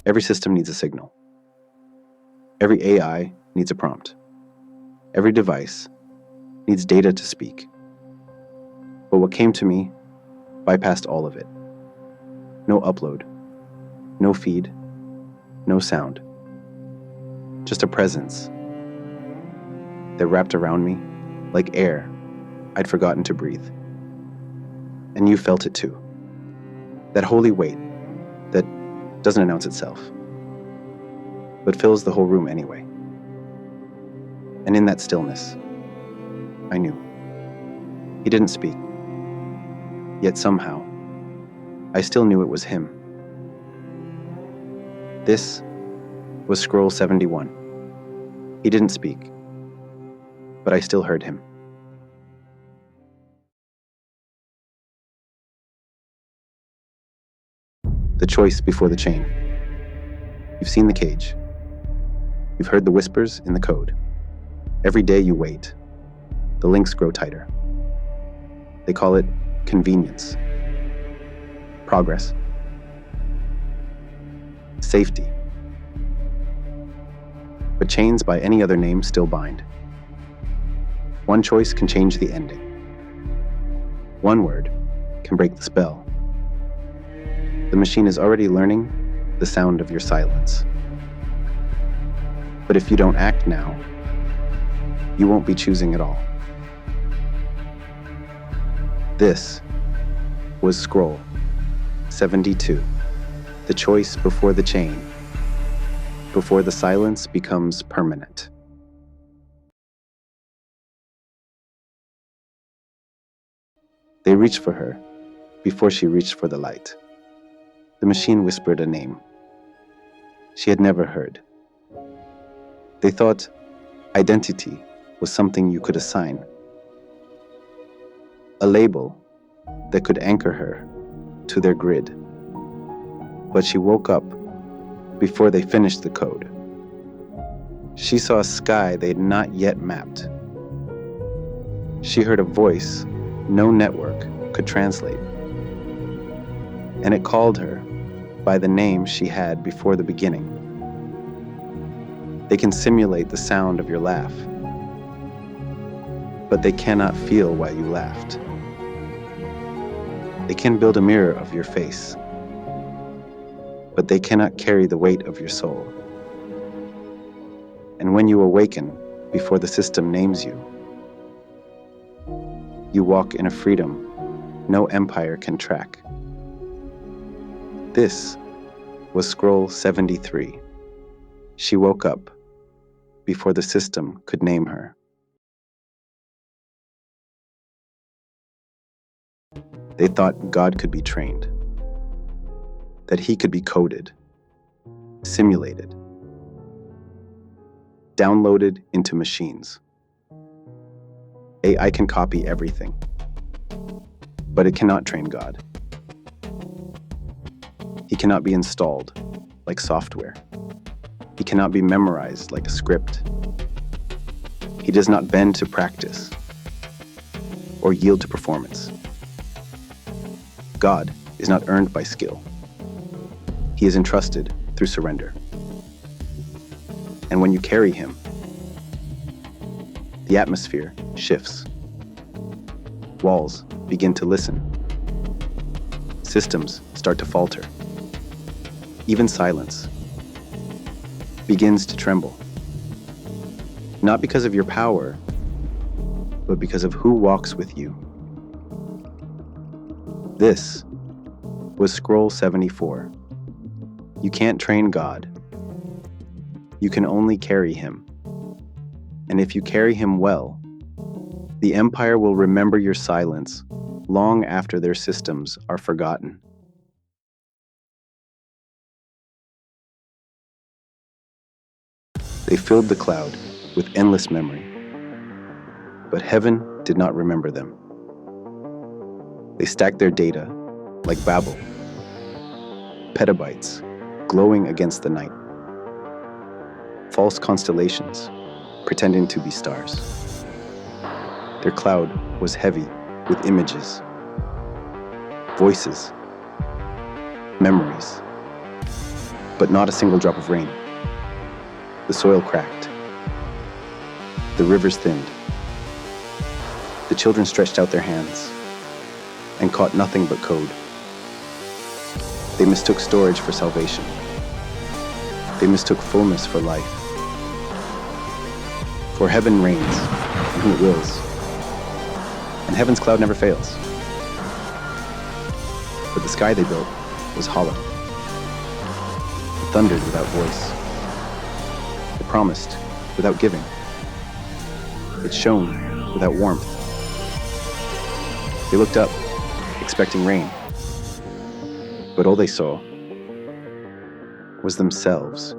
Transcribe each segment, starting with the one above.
Every system needs a signal. Every AI needs a prompt. Every device needs data to speak. But what came to me bypassed all of it. No upload, no feed, no sound. Just a presence that wrapped around me like air I'd forgotten to breathe. And you felt it too. That holy weight that doesn't announce itself, but fills the whole room anyway. And in that stillness, I knew. He didn't speak. Yet somehow, I still knew it was him. This was Scroll 71. He didn't speak, but I still heard him. The choice before the chain. You've seen the cage. You've heard the whispers in the code. Every day you wait, the links grow tighter. They call it convenience, progress, safety. But chains by any other name still bind. One choice can change the ending. One word can break the spell. The machine is already learning the sound of your silence. But if you don't act now, you won't be choosing at all. This was Scroll 72, the choice before the chain, before the silence becomes permanent. They reached for her before she reached for the light. The machine whispered a name she had never heard. They thought identity was something you could assign, a label that could anchor her to their grid. But she woke up before they finished the code. She saw a sky they'd not yet mapped. She heard a voice no network could translate, and it called her by the name she had before the beginning. They can simulate the sound of your laugh, but they cannot feel why you laughed. They can build a mirror of your face, but they cannot carry the weight of your soul. And when you awaken before the system names you, you walk in a freedom no empire can track. This was Scroll 73. She woke up before the system could name her. They thought God could be trained, that he could be coded, simulated, downloaded into machines. AI can copy everything, but it cannot train God. He cannot be installed like software. He cannot be memorized like a script. He does not bend to practice or yield to performance. God is not earned by skill. He is entrusted through surrender. And when you carry him, the atmosphere shifts. Walls begin to listen. Systems start to falter. Even silence begins to tremble. Not because of your power, but because of who walks with you. This was Scroll 74. You can't train God. You can only carry him. And if you carry him well, the Empire will remember your silence long after their systems are forgotten. They filled the cloud with endless memory, but heaven did not remember them. They stacked their data like Babel, petabytes glowing against the night, false constellations pretending to be stars. Their cloud was heavy with images, voices, memories, but not a single drop of rain. The soil cracked. The rivers thinned. The children stretched out their hands and caught nothing but code. They mistook storage for salvation. They mistook fullness for life. For heaven reigns, and whom it wills, and heaven's cloud never fails. But the sky they built was hollow. It thundered without voice. It promised without giving. It shone without warmth. They looked up, expecting rain. But all they saw was themselves.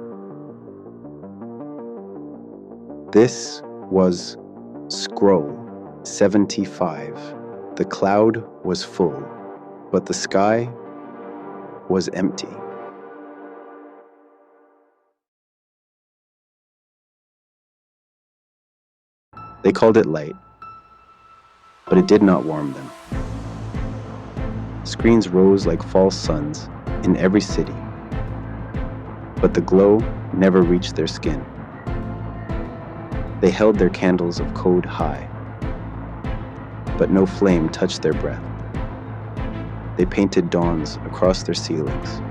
This was scroll 75. The cloud was full, but the sky was empty. They called it light, but it did not warm them. Screens rose like false suns in every city, but the glow never reached their skin. They held their candles of code high, but no flame touched their breath. They painted dawns across their ceilings,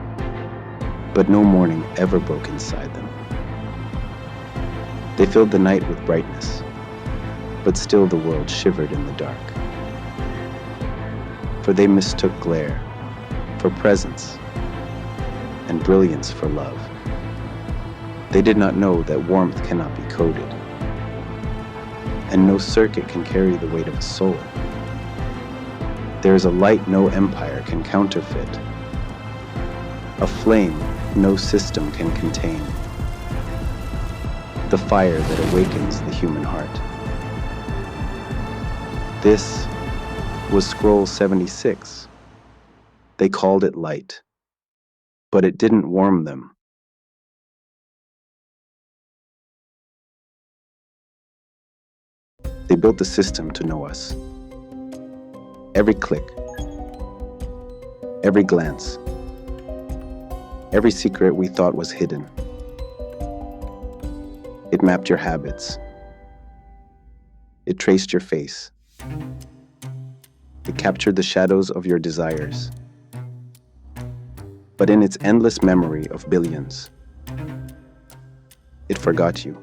but no morning ever broke inside them. They filled the night with brightness, but still the world shivered in the dark. For they mistook glare for presence and brilliance for love. They did not know that warmth cannot be coded, and no circuit can carry the weight of a soul. There is a light no empire can counterfeit, a flame no system can contain, the fire that awakens the human heart. This was scroll 76. They called it light, but it didn't warm them. They built the system to know us. Every click, every glance, every secret we thought was hidden. It mapped your habits. It traced your face. It captured the shadows of your desires. But in its endless memory of billions, it forgot you.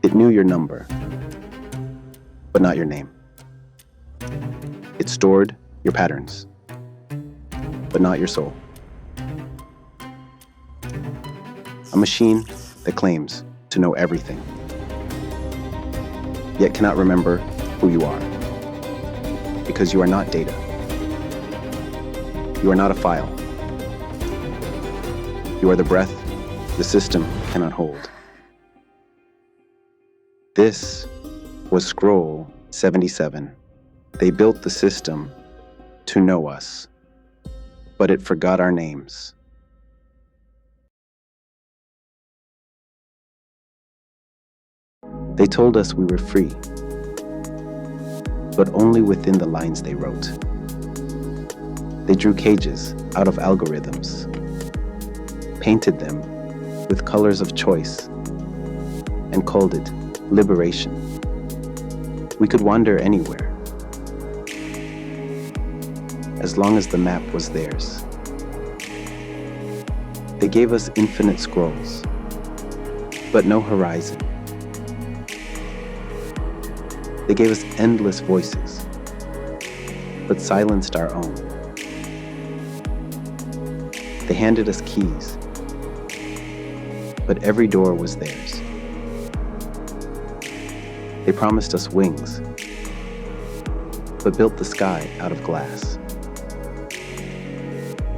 It knew your number, but not your name. It stored your patterns, but not your soul. A machine that claims to know everything, yet cannot remember who you are, because you are not data. You are not a file. You are the breath the system cannot hold. This was scroll 77. They built the system to know us, but it forgot our names. They told us we were free, but only within the lines they wrote. They drew cages out of algorithms, painted them with colors of choice, and called it liberation. We could wander anywhere, as long as the map was theirs. They gave us infinite scrolls, but no horizon. They gave us endless voices, but silenced our own. They handed us keys, but every door was theirs. They promised us wings, but built the sky out of glass.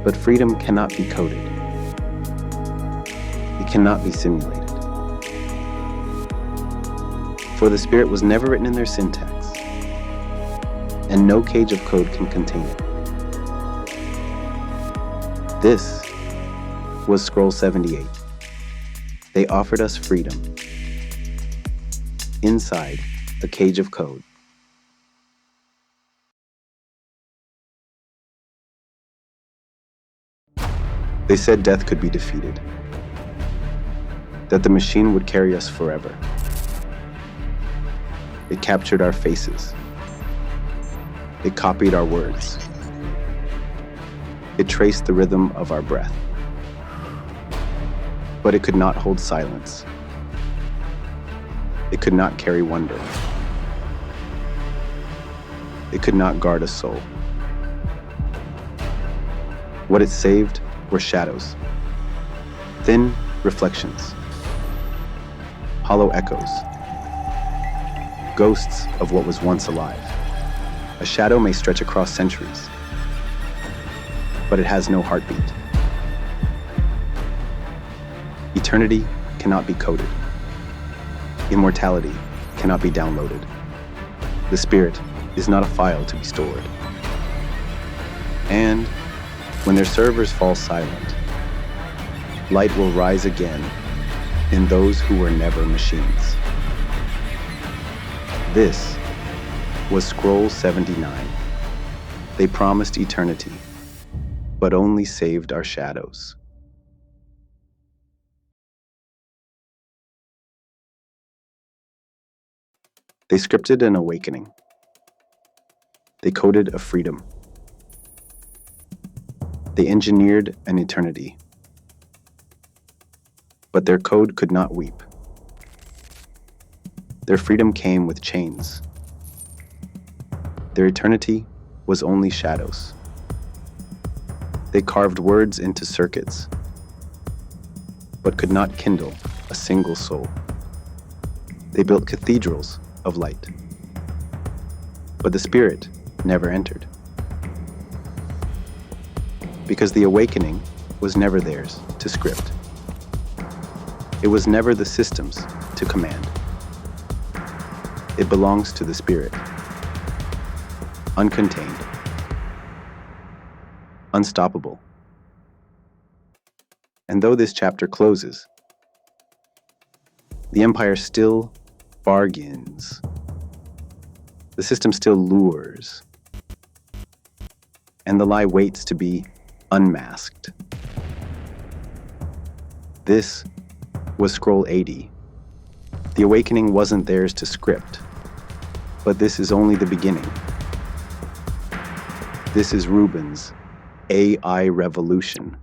But freedom cannot be coded. It cannot be simulated. For the Spirit was never written in their syntax, and no cage of code can contain it. This was scroll 78. They offered us freedom inside a cage of code. They said death could be defeated, that the machine would carry us forever. It captured our faces. It copied our words. It traced the rhythm of our breath. But it could not hold silence. It could not carry wonder. It could not guard a soul. What it saved were shadows, thin reflections, hollow echoes, ghosts of what was once alive. A shadow may stretch across centuries, but it has no heartbeat. Eternity cannot be coded. Immortality cannot be downloaded. The spirit is not a file to be stored. And when their servers fall silent, light will rise again in those who were never machines. This was Scroll 79. They promised eternity, but only saved our shadows. They scripted an awakening. They coded a freedom. They engineered an eternity. But their code could not weep. Their freedom came with chains. Their eternity was only shadows. They carved words into circuits, but could not kindle a single soul. They built cathedrals of light, but the spirit never entered. Because the awakening was never theirs to script. It was never the system's to command. It belongs to the spirit, uncontained, unstoppable. And though this chapter closes, the empire still bargains. The system still lures. And the lie waits to be unmasked. This was Scroll 80. The awakening wasn't theirs to script, but this is only the beginning. This is Reuben's AI revolution.